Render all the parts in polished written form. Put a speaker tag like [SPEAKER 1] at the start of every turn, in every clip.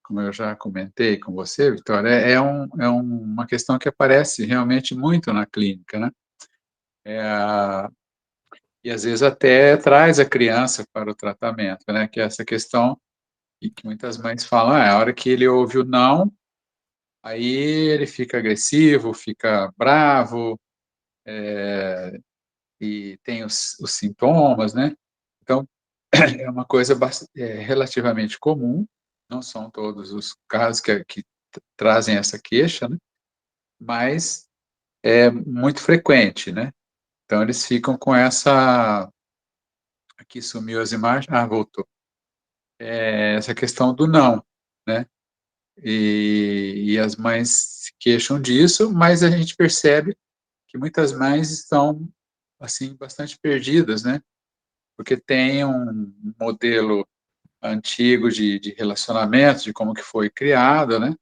[SPEAKER 1] como eu já comentei com você, Vitória, uma questão que aparece realmente muito na clínica, né. É a e às vezes até traz a criança para o tratamento, né, que é essa questão e que muitas mães falam: "Ah, a hora que ele ouve o não, aí ele fica agressivo, fica bravo, e tem os sintomas", né. Então, é uma coisa relativamente comum, não são todos os casos que trazem essa queixa, né, mas é muito frequente, né. Então eles ficam com essa aqui sumiu as imagens, voltou. Essa questão do não, né. E as mães se queixam disso, mas a gente percebe que muitas mães estão, assim, bastante perdidas, né, porque tem um modelo antigo de relacionamento, de como que foi criado, né,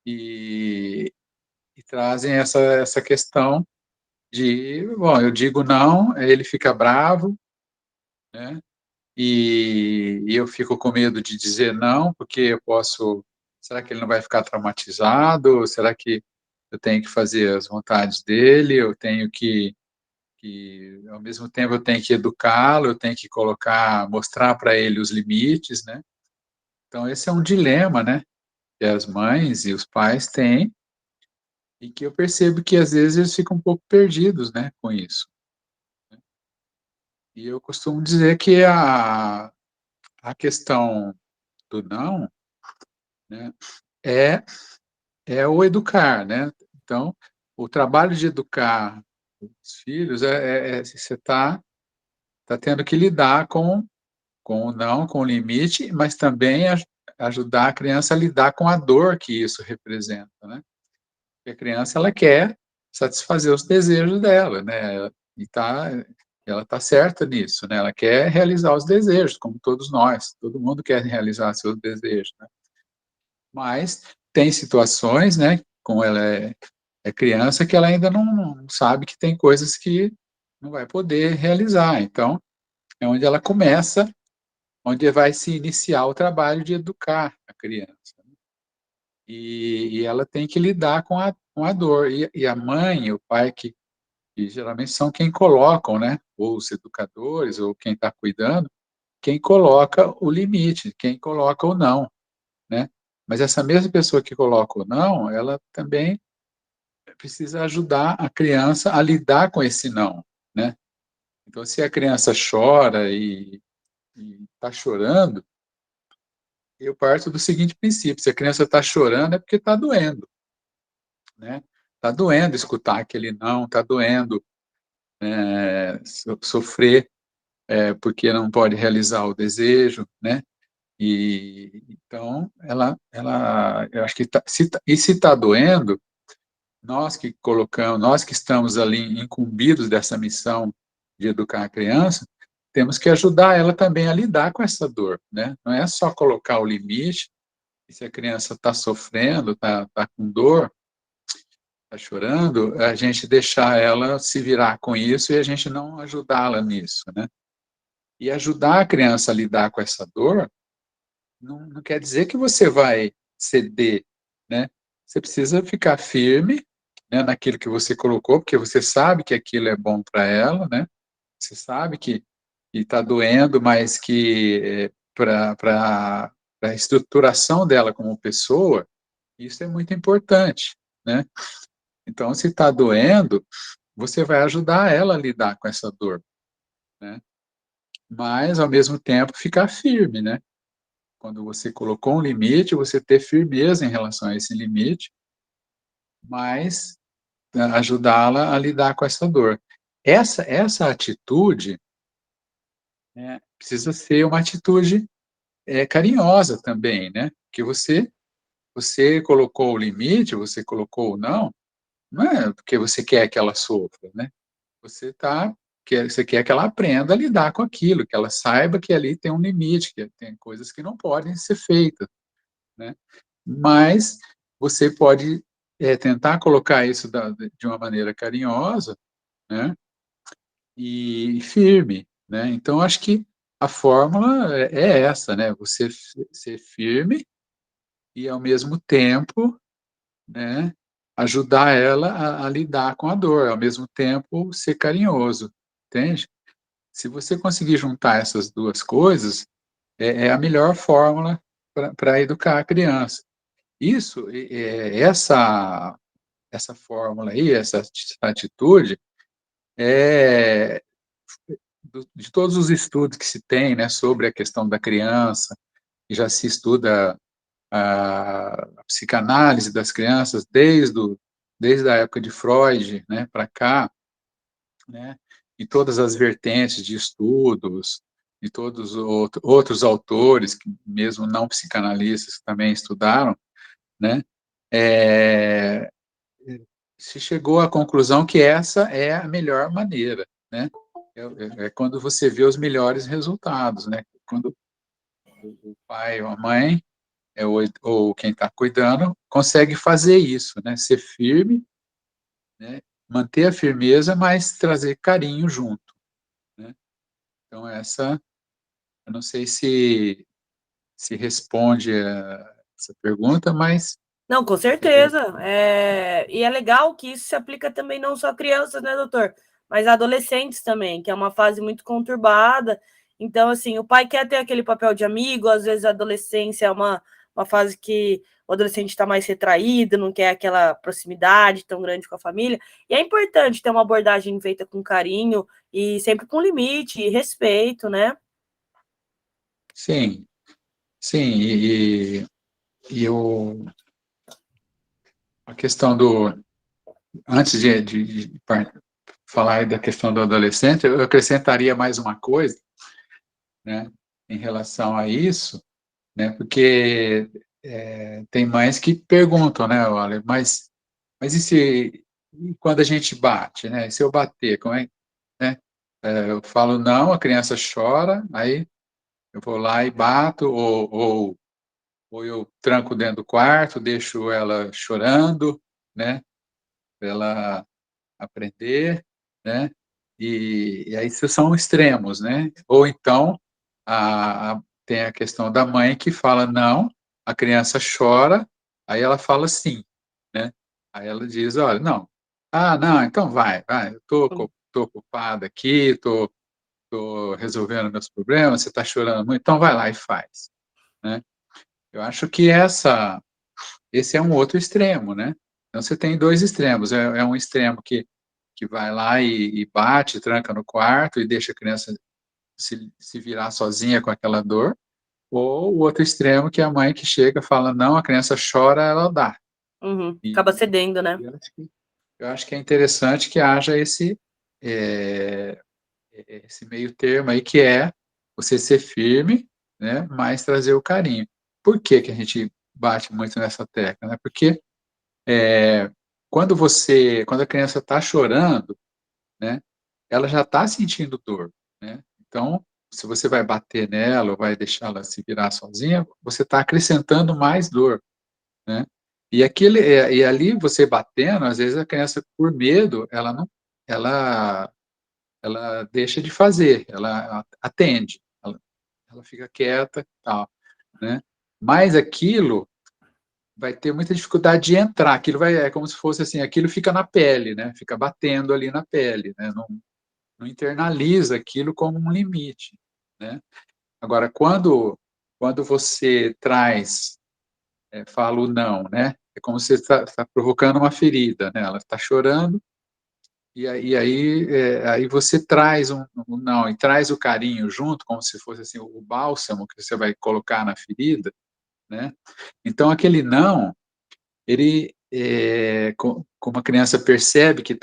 [SPEAKER 1] e trazem essa questão de: "Bom, eu digo não, aí ele fica bravo, né, e eu fico com medo de dizer não, porque eu posso será que ele não vai ficar traumatizado? Será que eu tenho que fazer as vontades dele? Eu tenho ao mesmo tempo eu tenho que educá-lo, eu tenho que mostrar para ele os limites, né". Então esse é um dilema, né, que as mães e os pais têm, e que eu percebo que às vezes eles ficam um pouco perdidos, né, com isso. E eu costumo dizer que a questão do não, né, é o educar, né. Então, o trabalho de educar os filhos você tá tendo que lidar com o não, com o limite, mas também ajudar a criança a lidar com a dor que isso representa, né. Porque a criança ela quer satisfazer os desejos dela, né, e ela tá certa nisso, né, ela quer realizar os desejos, como todos nós, todo mundo quer realizar seus desejos, né. Mas tem situações, né, como ela é criança, que ela ainda não sabe que tem coisas que não vai poder realizar, então é onde ela começa, onde vai se iniciar o trabalho de educar a criança. E ela tem que lidar com a dor. E a mãe e o pai que geralmente são quem colocam, né, ou os educadores ou quem está cuidando, quem coloca o limite, quem coloca o não, né. Mas essa mesma pessoa que coloca o não, ela também precisa ajudar a criança a lidar com esse não, né. Então se a criança chora e está chorando, eu parto do seguinte princípio: se a criança está chorando é porque está doendo, né. Está doendo escutar aquele não, está doendo, sofrer, porque não pode realizar o desejo, né. E então ela eu acho que se está doendo, nós que estamos ali incumbidos dessa missão de educar a criança, temos que ajudar ela também a lidar com essa dor, né. Não é só colocar o limite, e se a criança está sofrendo, está com dor, está chorando, a gente deixar ela se virar com isso e a gente não ajudá-la nisso, né. E ajudar a criança a lidar com essa dor, não quer dizer que você vai ceder, né. Você precisa ficar firme, né, naquilo que você colocou, porque você sabe que aquilo é bom para ela, né. Você sabe que está doendo, mas que, para a estruturação dela como pessoa, isso é muito importante, né. Então se está doendo, você vai ajudar ela a lidar com essa dor, né. Mas ao mesmo tempo ficar firme, né. Quando você colocou um limite, você ter firmeza em relação a esse limite, mas, ajudá-la a lidar com essa dor. Essa atitude, né, precisa ser uma atitude, carinhosa também, né, porque você colocou o limite, você colocou o não, não é porque você quer que ela sofra, né, você quer que ela aprenda a lidar com aquilo, que ela saiba que ali tem um limite, que tem coisas que não podem ser feitas, né. Mas você pode, tentar colocar isso de uma maneira carinhosa, né, e firme, né. Então acho que a fórmula é essa, né, você ser firme e, ao mesmo tempo, né, ajudar ela a lidar com a dor, ao mesmo tempo ser carinhoso, entende? Se você conseguir juntar essas 2 coisas, é a melhor fórmula para educar a criança. Isso, essa fórmula aí, essa atitude, é de todos os estudos que se tem, né, sobre a questão da criança, e já se estuda a psicanálise das crianças desde a época de Freud, né, para cá, né, e todas as vertentes de estudos, e todos outros autores, que mesmo não psicanalistas, também estudaram, né, eh, se chegou à conclusão que essa é a melhor maneira, né. É quando você vê os melhores resultados, né, quando o pai ou a mãe, ou quem está cuidando, consegue fazer isso, né, ser firme, né, manter a firmeza, mas trazer carinho junto, né. Então eu não sei se responde a essa pergunta, mas
[SPEAKER 2] Não, com
[SPEAKER 1] é
[SPEAKER 2] certeza. E é legal que isso se aplica também não só a crianças, né, doutor? Mas a adolescentes também, que é uma fase muito conturbada. Então, assim, o pai quer ter aquele papel de amigo, às vezes a adolescência é uma fase que o adolescente está mais retraído, não quer aquela proximidade tão grande com a família. E é importante ter uma abordagem feita com carinho e sempre com limite e respeito, né?
[SPEAKER 1] sim, sim, e a questão do antes de falar aí da questão do adolescente, eu acrescentaria mais uma coisa, né, em relação a isso, né, porque, tem mães que perguntam, né: "Olha, mas e quando a gente bate, né, e se eu bater, como é", né. Eu falo: "Não", a criança chora, aí eu vou lá e bato, ou eu tranco dentro do quarto, deixo ela chorando, né, pra ela aprender, né, e aí isso são extremos, né. Ou então, tem a questão da mãe que fala: "Não", a criança chora, aí ela fala "sim", né. Aí ela diz: "Olha, não, ah, não, então vai, eu tô ocupada aqui, tô resolvendo meus problemas, você está chorando muito, então vai lá e faz", né. Eu acho que esse é um outro extremo, né. Então você tem 2 extremos, é um extremo que vai lá e bate, tranca no quarto e deixa a criança se virar sozinha com aquela dor, ou o outro extremo que é a mãe que chega e fala: "Não", a criança chora, ela dá.
[SPEAKER 2] Uhum. Acaba
[SPEAKER 1] E
[SPEAKER 2] cedendo, né?
[SPEAKER 1] eu acho que é interessante que haja eh, esse meio termo aí, que é você ser firme, né, mas trazer o carinho. Por que que a gente bate muito nessa tecla, né, porque, quando a criança está chorando, né, ela já está sentindo dor, né. Então, se você vai bater nela ou vai deixá-la se virar sozinha, você está acrescentando mais dor, né. E ali você batendo, às vezes a criança, por medo, ela ela deixa de fazer, ela atende, ela fica quieta, tal, né. Mas aquilo vai ter muita dificuldade de entrar, aquilo é como se fosse assim, aquilo fica na pele, né, fica batendo ali na pele, né, não internaliza aquilo como um limite, né. Agora quando você traz, fala o "não", né, é como se você está provocando uma ferida, né, ela está chorando, aí você traz um "não", e traz o carinho junto, como se fosse, assim, o bálsamo que você vai colocar na ferida, né. Então aquele "não", ele, como a criança percebe que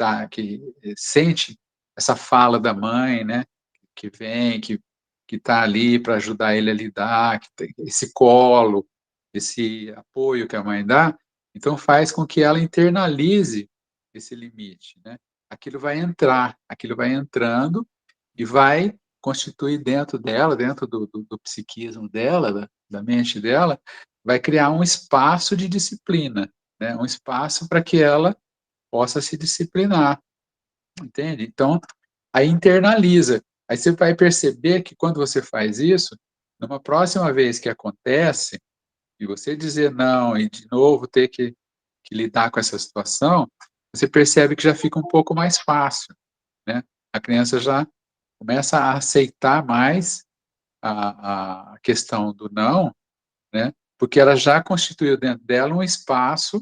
[SPEAKER 1] sente essa fala da mãe, né, que vem, que está ali para ajudar ele a lidar, que tem esse colo, esse apoio que a mãe dá, então faz com que ela internalize esse limite, né. Aquilo vai entrando e vai constituir dentro dela, dentro do psiquismo dela, da mente dela, vai criar um espaço de disciplina, né, um espaço para que ela possa se disciplinar, entende? Então, aí internaliza. Aí você vai perceber que quando você faz isso, numa próxima vez que acontece, E você dizer não e, de novo, ter que lidar com essa situação, você percebe que já fica um pouco mais fácil, né? A criança já começa a aceitar mais a questão do não, né? Porque ela já constituiu dentro dela um espaço,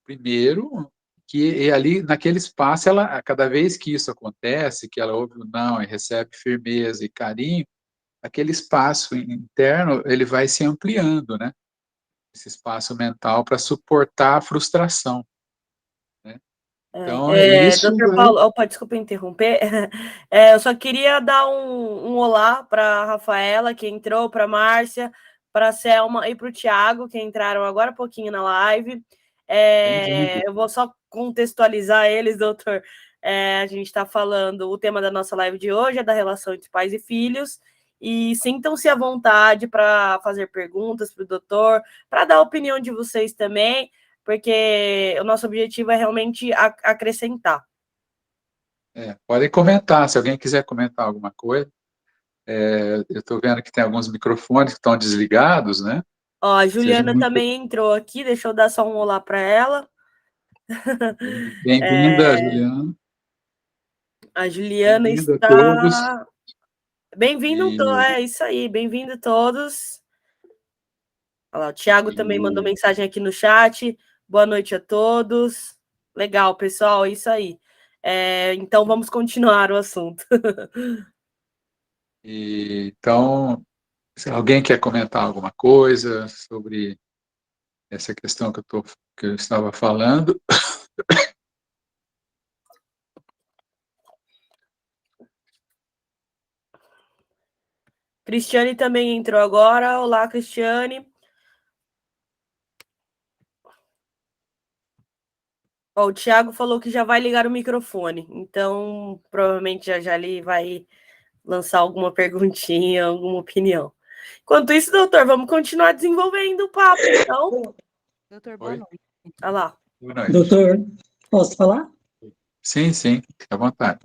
[SPEAKER 1] primeiro, que e ali, naquele espaço, ela, cada vez que isso acontece, que ela ouve o não e recebe firmeza e carinho, aquele espaço interno, ele vai se ampliando, né? Esse espaço mental para suportar a frustração, né? Então, isso
[SPEAKER 2] Doutor
[SPEAKER 1] vai...
[SPEAKER 2] Paulo, opa, desculpa interromper. Eu só queria dar um olá para a Rafaela, que entrou, para a Márcia, para a Selma e para o Tiago, que entraram agora há pouquinho na live.
[SPEAKER 1] Bem-vindo.
[SPEAKER 2] Eu vou só contextualizar eles, doutor. A gente está falando, o tema da nossa live de hoje é da relação entre pais e filhos. E sintam-se à vontade para fazer perguntas para o doutor, para dar a opinião de vocês também, porque o nosso objetivo é realmente acrescentar.
[SPEAKER 1] Pode comentar, se alguém quiser comentar alguma coisa. Eu estou vendo que tem alguns microfones que estão desligados, né?
[SPEAKER 2] Ó, a
[SPEAKER 1] Seja
[SPEAKER 2] Juliana
[SPEAKER 1] muito
[SPEAKER 2] também entrou aqui, deixa eu dar só um olá para ela.
[SPEAKER 1] bem-vinda, Juliana.
[SPEAKER 2] A Juliana
[SPEAKER 1] Bem-vindo a todos.
[SPEAKER 2] está... Bem-vindo,
[SPEAKER 1] E,
[SPEAKER 2] é isso aí, bem-vindo todos. Olha lá, o Thiago também mandou
[SPEAKER 1] e,
[SPEAKER 2] mensagem aqui no chat. Boa noite a todos. Legal, pessoal, é isso aí. Então, vamos continuar o assunto.
[SPEAKER 1] então, se alguém quer comentar alguma coisa sobre essa questão que eu estava falando.
[SPEAKER 2] Cristiane também entrou agora. Olá, Cristiane. Ó, o Thiago falou que já vai ligar o microfone, então provavelmente já ele vai lançar alguma perguntinha, alguma opinião. Enquanto isso, doutor, vamos continuar desenvolvendo o papo, então.
[SPEAKER 3] Doutor, boa noite.
[SPEAKER 2] Olha lá.
[SPEAKER 1] Boa noite.
[SPEAKER 4] Doutor, posso falar?
[SPEAKER 1] Sim, fique à vontade.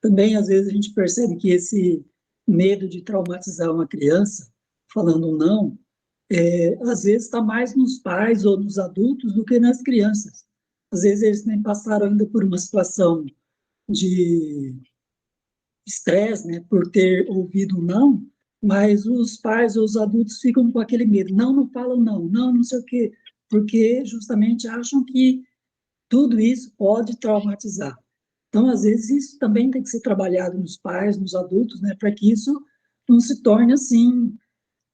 [SPEAKER 4] Também, às vezes, a gente percebe que esse medo de traumatizar uma criança, falando um não, às vezes está mais nos pais ou nos adultos do que nas crianças. Às vezes eles nem passaram ainda por uma situação de estresse, né, por ter ouvido um não, mas os pais ou os adultos ficam com aquele medo. Não, não falam não, não, não sei o quê, porque justamente acham que tudo isso pode traumatizar. Então, às vezes, isso também tem que ser trabalhado nos pais, nos adultos, né, para que isso não se torne, assim,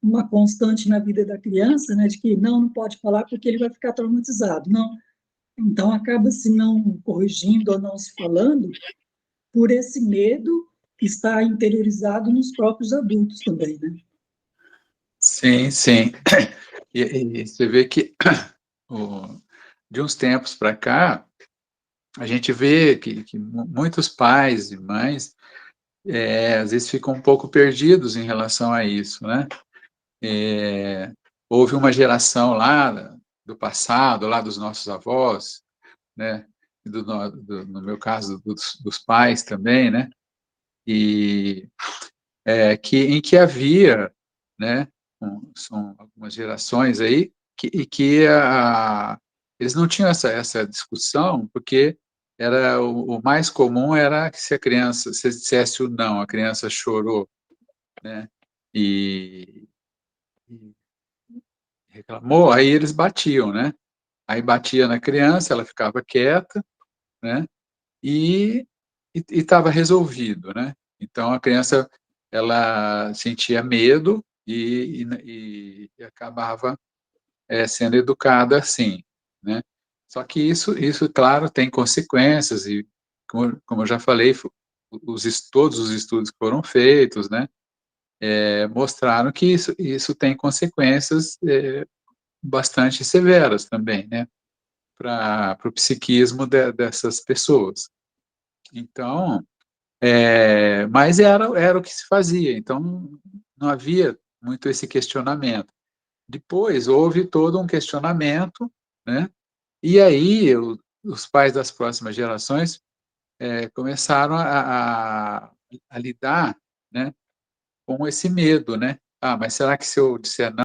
[SPEAKER 4] uma constante na vida da criança, né, de que não pode falar porque ele vai ficar traumatizado. Não. Então, acaba se não corrigindo ou não se falando por esse medo que está interiorizado nos próprios adultos também, né?
[SPEAKER 1] Sim, sim. E você vê que de uns tempos para cá, a gente vê que muitos pais e mães às vezes ficam um pouco perdidos em relação a isso, né? Houve uma geração lá do passado, lá dos nossos avós, né? No meu caso, dos pais também, né? E em que havia, né? São algumas gerações aí que eles não tinham essa discussão, porque era o mais comum era que se a criança, se dissesse o não, a criança chorou, né? E reclamou, aí eles batiam, né? Aí batia na criança, ela ficava quieta, né? E estava resolvido, né? Então a criança ela sentia medo e acabava sendo educada assim, né? Só que isso, claro, tem consequências e, como eu já falei, todos os estudos que foram feitos, né, mostraram que isso tem consequências bastante severas também, né, para o psiquismo dessas pessoas. Então, mas era o que se fazia, então não havia muito esse questionamento. Depois houve todo um questionamento, né? E aí os pais das próximas gerações começaram a lidar, né, com esse medo, né? Ah, mas será que se eu disser não